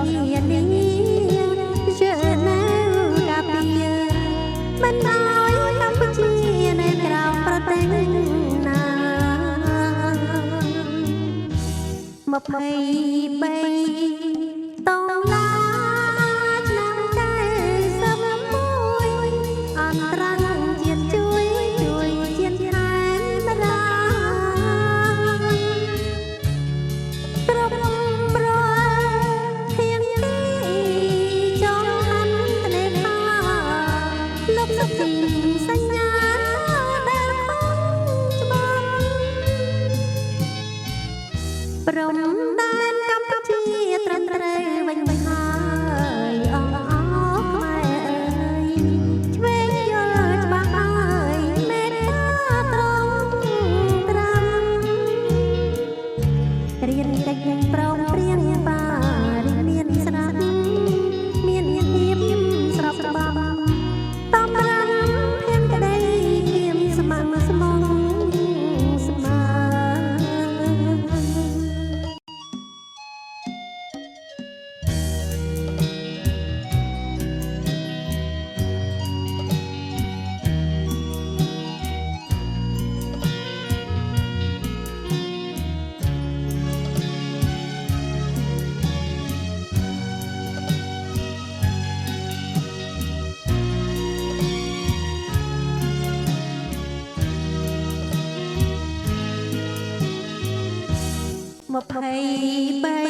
នាជានៅកាពីមិនឲ្យកម្ពុជានៅក្រៅប្រទេសណា23តងឡាឆ្នាំ91អន្តរជាតិជួយជាតិថែមរាត្រប់ប្រធៀងទីចងហាន់ត្នេថាលោកសុខសញ្ញាដែលខំច្បាស់ព្រមដែនកម្ពុជាត្រឹមត្រូវវិញហើយអស់ខ្មែរអើយឆ្វេងយល់ច្បាស់ហើយមេត្តាត្រង់ត្រាំរៀនកិច្ចប្រំព្រៀងបារីមានស្រាប់មានភាពស្របច្បាប់តំរាំភៀនក្តីគៀមស្មងស្មងស្មា23